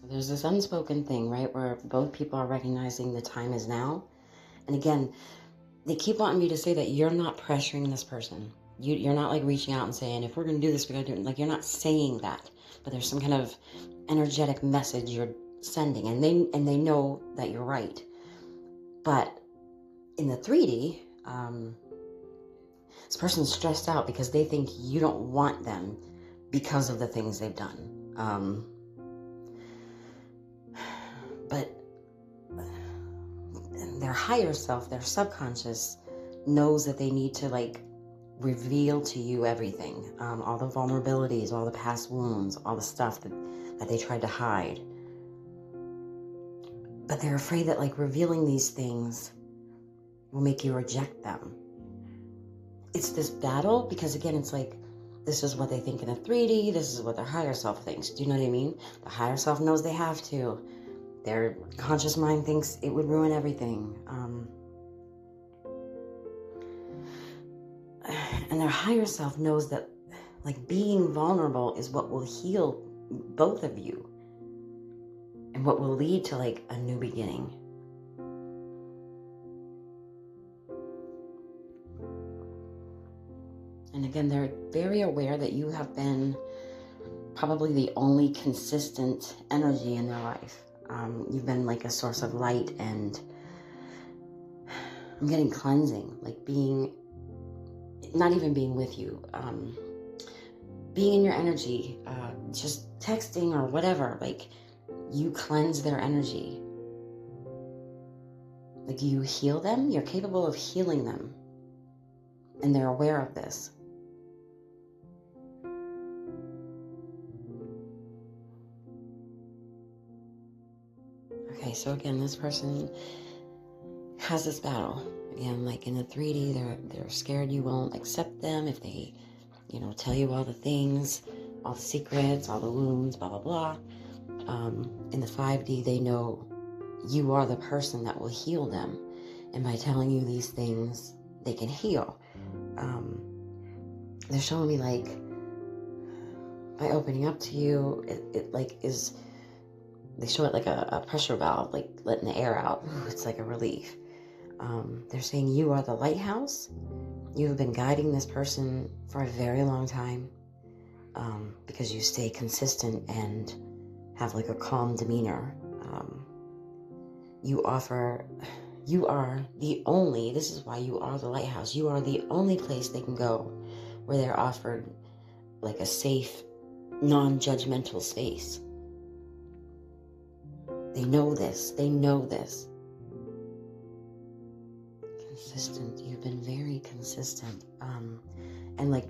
There's this unspoken thing, right, where both people are recognizing the time is now. And again, they keep wanting you to say that you're not pressuring this person. You're not like reaching out and saying, if we're going to do this, we're going to do it. Like, you're not saying that, but there's some kind of energetic message you're sending, and they know that you're right. But in the 3D, this person's stressed out because they think you don't want them because of the things they've done. But their higher self, their subconscious, knows that they need to like reveal to you everything, all the vulnerabilities, all the past wounds, all the stuff that they tried to hide. But they're afraid that like revealing these things will make you reject them. It's this battle because, again, it's like, this is what they think in a 3D, this is what their higher self thinks. Do you know what I mean? The higher self knows they have to. Their conscious mind thinks it would ruin everything. And their higher self knows that like being vulnerable is what will heal both of you and what will lead to like a new beginning. And again, they're very aware that you have been probably the only consistent energy in their life. You've been like a source of light, and I'm getting cleansing, like being, not even being with you, being in your energy, just texting or whatever, like you cleanse their energy. Like you heal them, you're capable of healing them, and they're aware of this. Okay, so again, this person has this battle. Again, like in the 3D, they're scared you won't accept them if they, tell you all the things, all the secrets, all the wounds, blah, blah, blah. In the 5D, they know you are the person that will heal them. And by telling you these things, they can heal. They're showing me like, by opening up to you, it like is, they show it like a pressure valve, like letting the air out. Ooh, it's like a relief. They're saying you are the lighthouse. You have been guiding this person for a very long time, because you stay consistent and have like a calm demeanor. You are the only, this is why you are the lighthouse. You are the only place they can go where they're offered like a safe, non-judgmental space. They know this. They know this. Consistent. You've been very consistent. And like,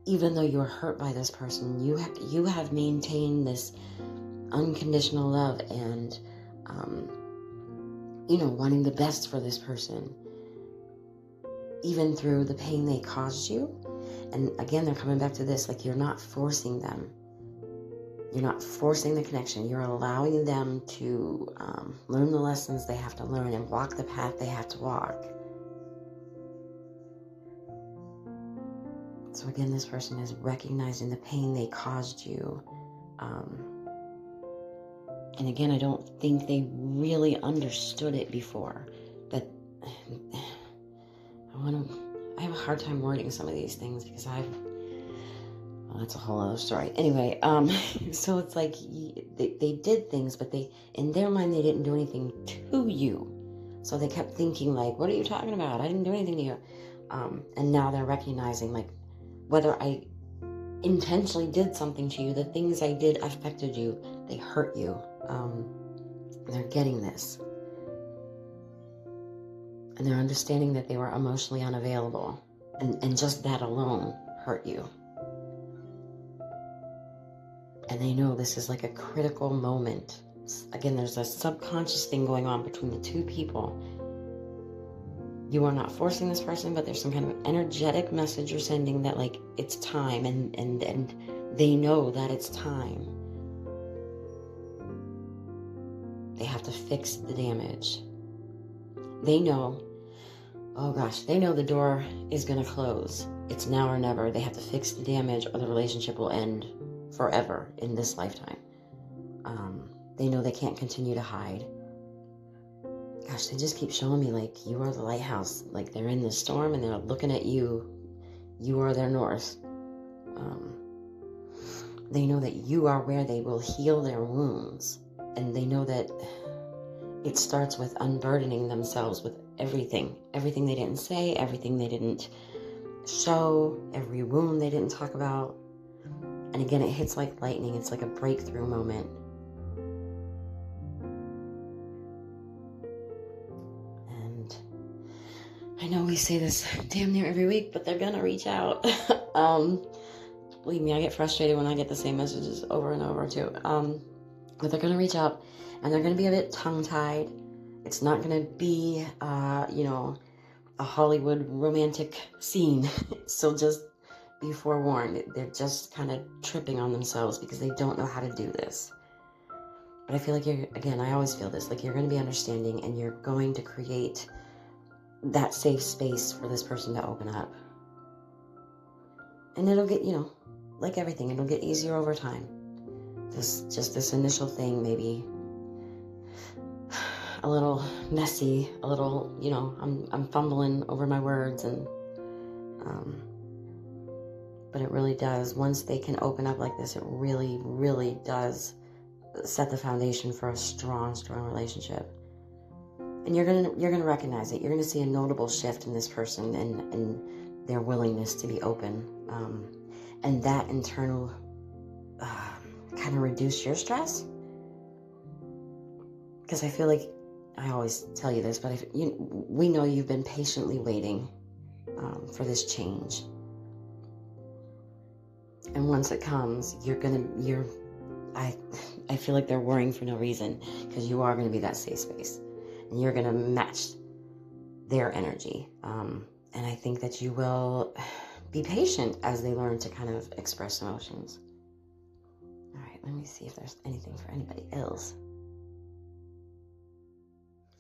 even though you're hurt by this person, you have maintained this unconditional love and, wanting the best for this person, even through the pain they caused you. And again, they're coming back to this, like you're not forcing them. You're not forcing the connection. You're allowing them to learn the lessons they have to learn and walk the path they have to walk. So again, this person is recognizing the pain they caused you. And again, I don't think they really understood it before. That I have a hard time wording some of these things because that's a whole other story. Anyway, so it's like they did things, but in their mind, they didn't do anything to you. So they kept thinking like, what are you talking about? I didn't do anything to you. And now they're recognizing like, whether I intentionally did something to you, the things I did affected you, they hurt you. They're getting this. And they're understanding that they were emotionally unavailable. And just that alone hurt you. And they know this is like a critical moment. Again, there's a subconscious thing going on between the two people. You are not forcing this person, but there's some kind of energetic message you're sending that like it's time, and they know that it's time. They have to fix the damage. They know, they know the door is going to close. It's now or never. They have to fix the damage or the relationship will end forever in this lifetime. They know they can't continue to hide. Gosh, they just keep showing me like you are the lighthouse. Like they're in the storm and they're looking at you. You are their north. They know that you are where they will heal their wounds. And they know that it starts with unburdening themselves with everything. Everything they didn't say, everything they didn't show, every wound they didn't talk about. And again, it hits like lightning. It's like a breakthrough moment. And I know we say this damn near every week, but they're going to reach out. Believe me, I get frustrated when I get the same messages over and over too. But they're going to reach out and they're going to be a bit tongue-tied. It's not going to be, a Hollywood romantic scene. So just be forewarned. They're just kind of tripping on themselves because they don't know how to do this. But I feel like I always feel this, like you're going to be understanding and you're going to create that safe space for this person to open up. And it'll get, like everything, it'll get easier over time. This initial thing, maybe a little messy, a little, I'm fumbling over my words, and but it really does. Once they can open up like this, it really, really does set the foundation for a strong, strong relationship. And you're gonna recognize it. You're gonna see a notable shift in this person and their willingness to be open, and that in turn kind of reduce your stress. Because I feel like I always tell you this, but we know you've been patiently waiting for this change. And once it comes, I feel like they're worrying for no reason, because you are going to be that safe space and you're going to match their energy. And I think that you will be patient as they learn to kind of express emotions. All right, let me see if there's anything for anybody else.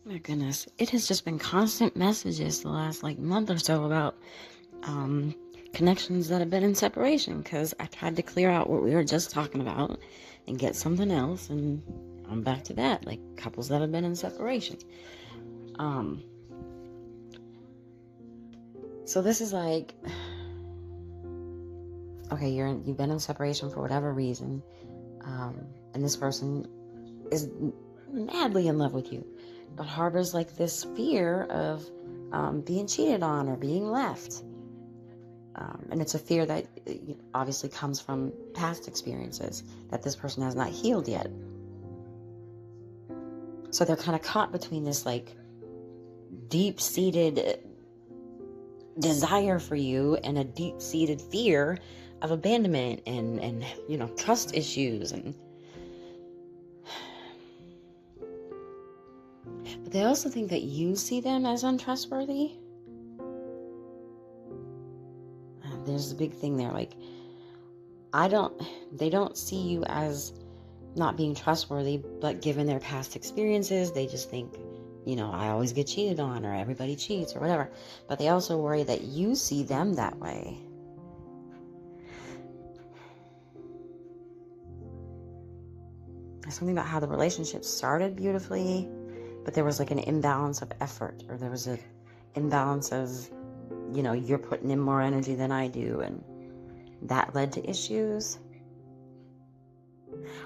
My goodness, it has just been constant messages the last month or so about connections that have been in separation, because I tried to clear out what we were just talking about and get something else, and I'm back to that, like couples that have been in separation. So this is like, okay, you've been in separation for whatever reason, and this person is madly in love with you, but harbors like this fear of being cheated on or being left. And it's a fear that obviously comes from past experiences that this person has not healed yet. So they're kind of caught between this deep-seated desire for you and a deep-seated fear of abandonment and trust issues. But they also think that you see them as untrustworthy. There's a big thing there. They don't see you as not being trustworthy, but given their past experiences, they just think, I always get cheated on, or everybody cheats, or whatever. But they also worry that you see them that way. There's something about how the relationship started beautifully, but there was an imbalance of effort, or there was an imbalance of, you're putting in more energy than I do, and that led to issues.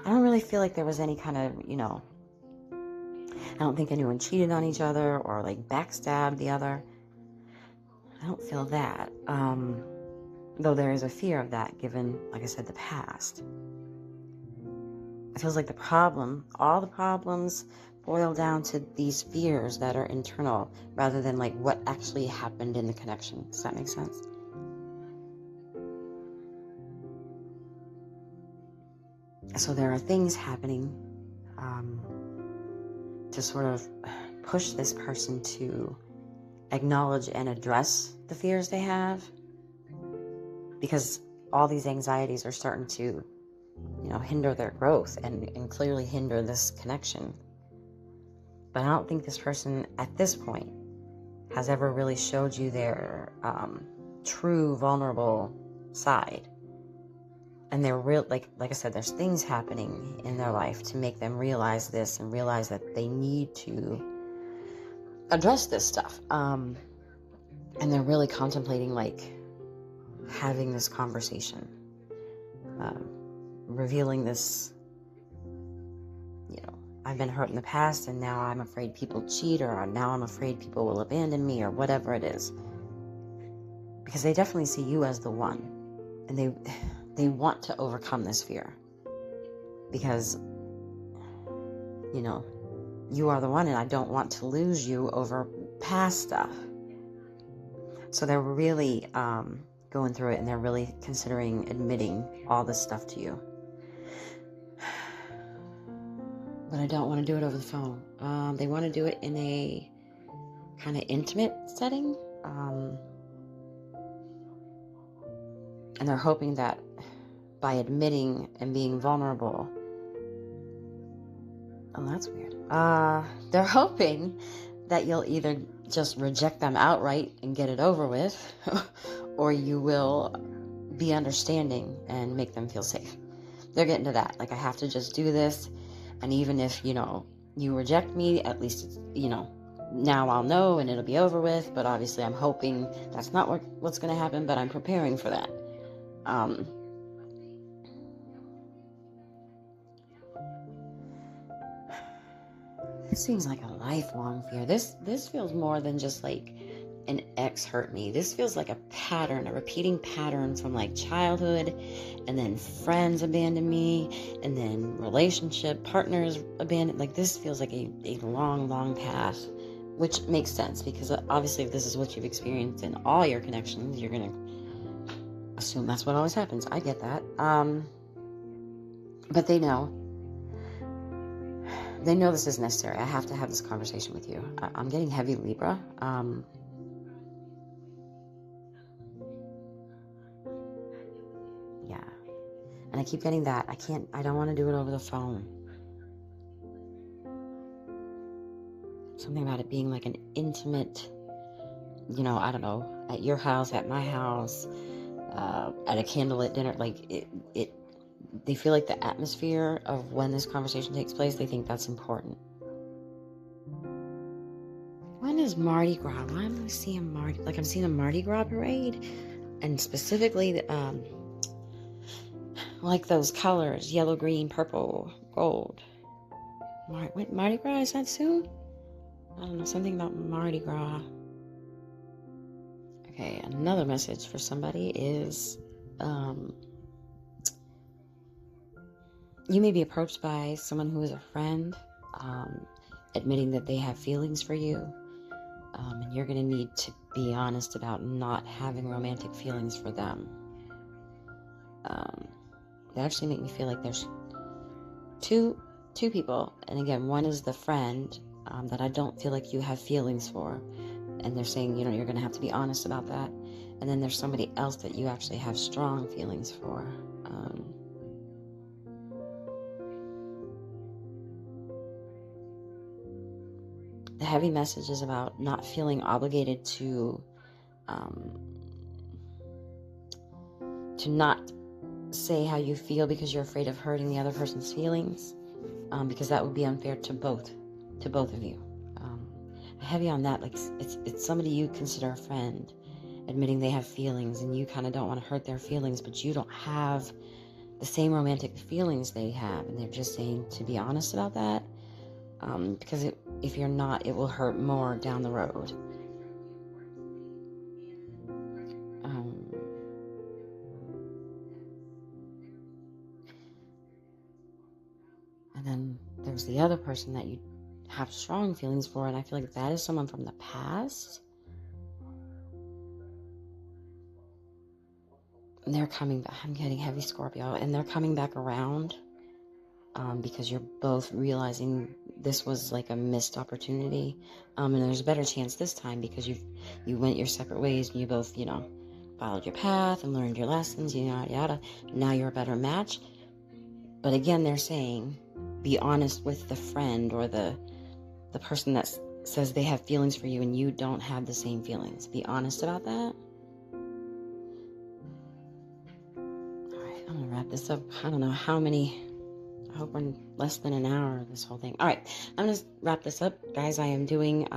I don't really feel like there was any kind of, I don't think anyone cheated on each other or backstabbed the other. I don't feel that. Though there is a fear of that given, like I said, the past. It feels like all the problems boil down to these fears that are internal rather than what actually happened in the connection. Does that make sense? So there are things happening to sort of push this person to acknowledge and address the fears they have, because all these anxieties are starting to hinder their growth and clearly hinder this connection. But I don't think this person at this point has ever really showed you their true vulnerable side. And they're real, like I said, there's things happening in their life to make them realize this and realize that they need to address this stuff. And they're really contemplating, like, having this conversation, revealing this, I've been hurt in the past and now I'm afraid people cheat, or now I'm afraid people will abandon me, or whatever it is. Because they definitely see you as the one. And they want to overcome this fear. Because, you are the one and I don't want to lose you over past stuff. So they're really going through it, and they're really considering admitting all this stuff to you. But I don't want to do it over the phone. They want to do it in a kind of intimate setting. And they're hoping that by admitting and being vulnerable... Oh, that's weird. They're hoping that you'll either just reject them outright and get it over with, or you will be understanding and make them feel safe. They're getting to that. Like, I have to just do this. And even if, you reject me, at least, now I'll know and it'll be over with. But obviously I'm hoping that's not what's going to happen, but I'm preparing for that. It seems like a lifelong fear. This feels more than just like an ex hurt me. This feels like a pattern, a repeating pattern from like childhood, and then friends abandon me, and then relationship partners abandon. Like, this feels like a long path, which makes sense because obviously if this is what you've experienced in all your connections, you're gonna assume that's what always happens. I get that. But they know this is necessary. I have to have this conversation with you. I'm getting heavy Libra. Yeah. And I keep getting that. I don't want to do it over the phone. Something about it being like an intimate, I don't know, at your house, at my house, at a candlelit dinner. Like, they feel like the atmosphere of when this conversation takes place, they think that's important. When is Mardi Gras? Why am I seeing Mardi? Like, I'm seeing a Mardi Gras parade, and specifically, like those colors: yellow, green, purple, gold. Mardi Gras, is that soon? I don't know, something about Mardi Gras. Okay, another message for somebody is, you may be approached by someone who is a friend, admitting that they have feelings for you, and you're going to need to be honest about not having romantic feelings for them. They actually make me feel like there's two people, and again, one is the friend that I don't feel like you have feelings for, and they're saying, you're going to have to be honest about that. And then there's somebody else that you actually have strong feelings for. The heavy message is about not feeling obligated to not say how you feel because you're afraid of hurting the other person's feelings, because that would be unfair to both of you. Heavy on that, like it's somebody you consider a friend, admitting they have feelings, and you kind of don't want to hurt their feelings, but you don't have the same romantic feelings they have, and they're just saying to be honest about that, because if you're not, it will hurt more down the road. And then there's the other person that you have strong feelings for, and I feel like that is someone from the past. And they're coming back. I'm getting heavy Scorpio, and they're coming back around because you're both realizing this was like a missed opportunity, and there's a better chance this time because you went your separate ways, and you both followed your path and learned your lessons, yada yada. Now you're a better match. But again, they're saying be honest with the friend or the person that says they have feelings for you and you don't have the same feelings. Be honest about that. Alright, I'm going to wrap wrap this up. I don't know how many. I hope we're in less than an hour, this whole thing. All right, I'm going to wrap this up. Guys, I am doing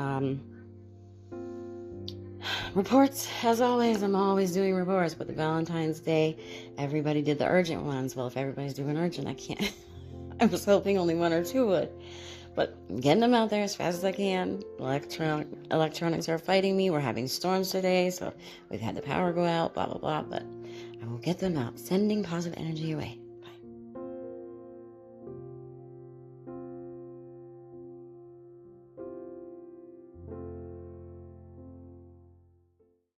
reports. As always, I'm always doing reports. But the Valentine's Day, everybody did the urgent ones. Well, if everybody's doing urgent, I can't. I was hoping only one or two would. But I'm getting them out there as fast as I can. Electronics are fighting me. We're having storms today, so we've had the power go out, blah, blah, blah. But I will get them out. Sending positive energy away.